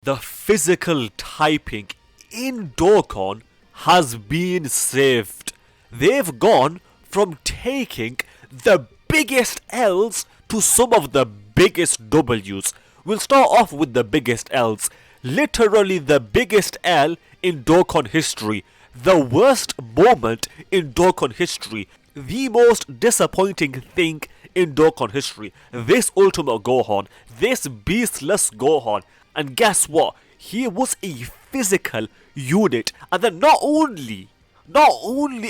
The physical typing in Dokkan has been saved. They've gone from taking the biggest L's to some of the biggest W's. We'll start off with the biggest L's. Literally the biggest L in Dokkan history. The worst moment in Dokkan history. The most disappointing thing in Dokkan history. This Ultimate Gohan. This beastless Gohan. And guess what? He was a physical unit. And then not only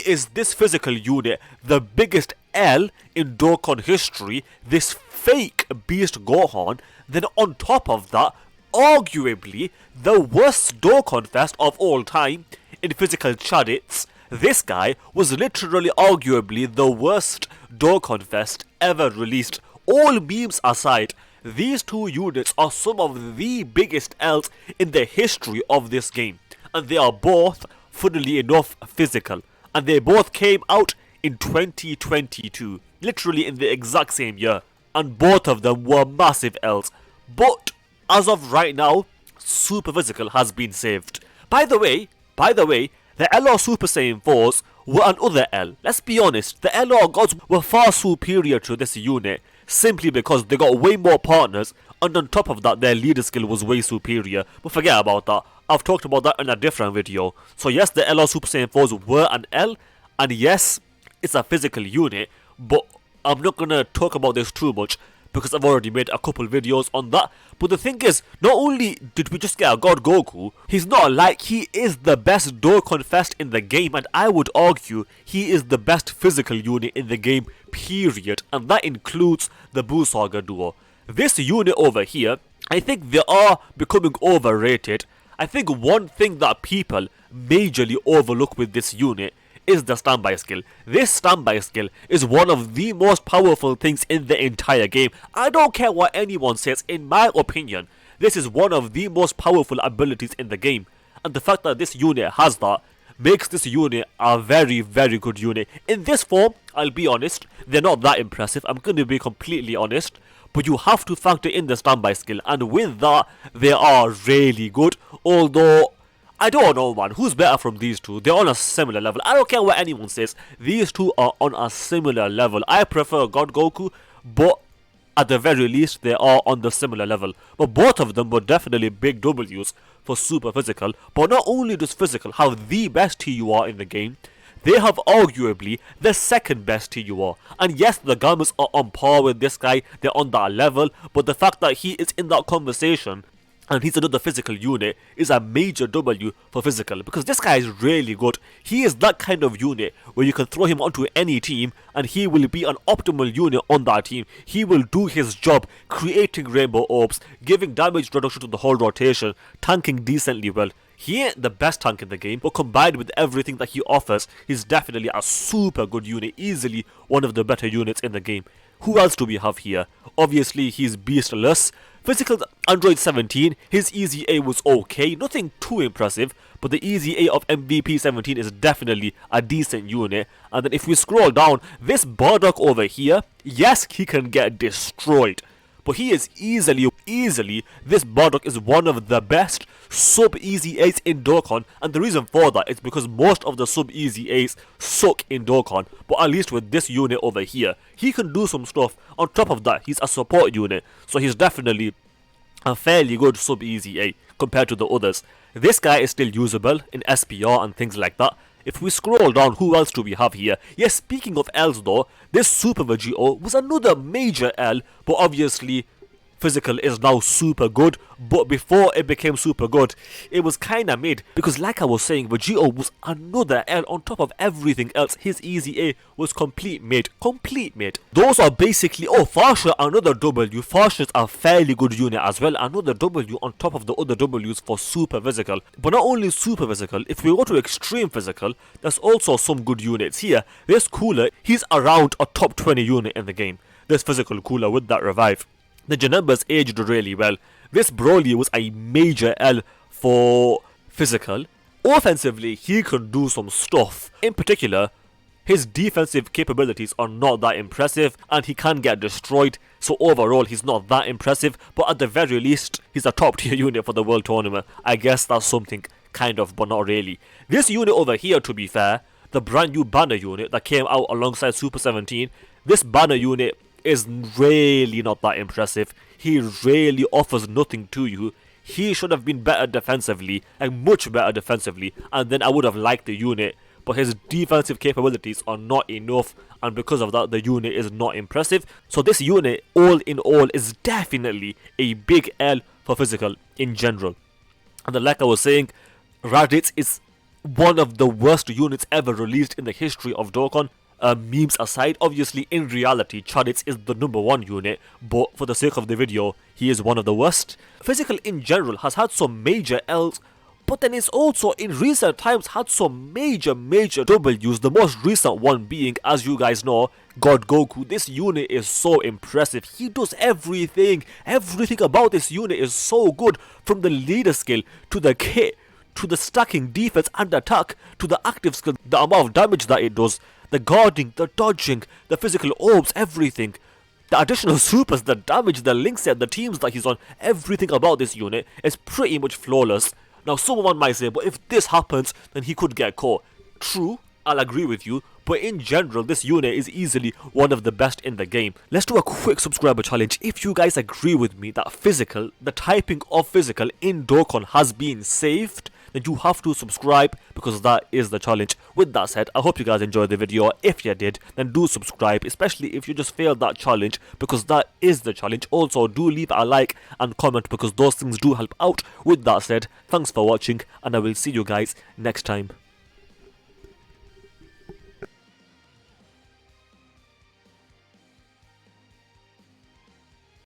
is this physical unit the biggest L in Dokkan history, this fake beast Gohan, then on top of that, arguably the worst Dokkan Fest of all time in physical chariots. This guy was literally arguably the worst Dokkan Fest ever released. All memes aside, these two units are some of the biggest L's in the history of this game. And they are both, funnily enough, physical. And they both came out in 2022. Literally in the exact same year. And both of them were massive L's. But, as of right now, Super Physical has been saved. By the way, the LR Super Saiyan 4s were another L. Let's be honest, the LR gods were far superior to this unit, simply because they got way more partners, and on top of that their leader skill was way superior. But forget about that, I've talked about that in a different video. So yes, the LR Super Saiyan 4s were an L, and yes, it's a physical unit, but I'm not gonna talk about this too much, because I've already made a couple videos on that. But the thing is, not only did we just get a God Goku, he's not like he is the best Dokkan Fest in the game, and I would argue he is the best physical unit in the game, period. And that includes the Buu Saga duo. This unit over here, I think they are becoming overrated. I think one thing that people majorly overlook with this unit is the standby skill. This standby skill is one of the most powerful things in the entire game. I don't care what anyone says, in my opinion, this is one of the most powerful abilities in the game. And the fact that this unit has that makes this unit a very, very good unit. In this form, I'll be honest, they're not that impressive. I'm going to be completely honest. But you have to factor in the standby skill. And with that, they are really good. Although, I don't know, man. Who's better from these two? They're on a similar level. I don't care what anyone says. These two are on a similar level. I prefer God Goku, but at the very least, they are on the similar level. But both of them were definitely big W's for Super Physical. But not only does Physical have the best TUR in the game, they have arguably the second best TUR. And yes, the Gammas are on par with this guy. They're on that level. But the fact that he is in that conversation and he's another physical unit is a major W for physical, because this guy is really good. He is that kind of unit where you can throw him onto any team and he will be an optimal unit on that team. He will do his job, creating rainbow orbs, giving damage reduction to the whole rotation, tanking decently well. He ain't the best tank in the game, but combined with everything that he offers, he's definitely a super good unit, easily one of the better units in the game. Who else do we have here? Obviously, he's beastless. Physical Android 17, his Easy A was okay, nothing too impressive, but the Easy A of MVP 17 is definitely a decent unit. And then if we scroll down, this Bardock over here, yes, he can get destroyed, but he is easily, this Bardock is one of the best sub-easy 8s in Dokkan, and the reason for that is because most of the sub-easy 8s suck in Dokkan, but at least with this unit over here, he can do some stuff. On top of that, he's a support unit, so he's definitely a fairly good sub-easy 8 compared to the others. This guy is still usable in SPR and things like that. If we scroll down, who else do we have here? Yes, speaking of L's though, this Super Vegito was another major L, but obviously Physical is now super good, but before it became super good, it was kinda mid, because like I was saying, Vegito was another L on top of everything else. His Easy A was complete mid. Those are basically, oh, Farsha, another W. Farsha's a fairly good unit as well, another W on top of the other W's for Super Physical. But not only Super Physical, if we go to Extreme Physical, there's also some good units here. This Cooler, he's around a top 20 unit in the game. This Physical Cooler with that revive. The Janemba's aged really well. This Broly was a major L for Physical. Offensively, he can do some stuff. In particular, His defensive capabilities are not that impressive, and he can get destroyed, so overall he's not that impressive, but at the very least, he's a top tier unit for the World Tournament. I guess that's something, kind of, but not really. This unit over here, to be fair, the brand new banner unit that came out alongside Super 17, this banner unit is really not that impressive. He really offers nothing to you. He should have been better defensively, like much better defensively, and then I would have liked the unit. But his defensive capabilities are not enough, and because of that the unit is not impressive. So this unit, all in all, is definitely a big L for physical in general. And then, like I was saying, Raditz is one of the worst units ever released in the history of Dokkan. Memes aside, obviously in reality Raditz is the #1 unit, but for the sake of the video he is one of the worst. Physical in general has had some major L's, but then it's also in recent times had some major W's, the most recent one being, as you guys know, God Goku. This unit is so impressive. He does everything about this unit is so good, from the leader skill to the kit to the stacking defense and attack to the active skill, the amount of damage that it does, the guarding, the dodging, the physical orbs, everything. The additional supers, the damage, the link set, the teams that he's on, everything about this unit is pretty much flawless. Now someone might say, but if this happens, then he could get caught. True, I'll agree with you, but in general, this unit is easily one of the best in the game. Let's do a quick subscriber challenge. If you guys agree with me that physical, the typing of physical in Dokkan has been saved, then you have to subscribe, because that is the challenge. With that said, I hope you guys enjoyed the video. If you did, then do subscribe, especially if you just failed that challenge, because that is the challenge. Also, do leave a like and comment, because those things do help out. With that said, thanks for watching, and I will see you guys next time.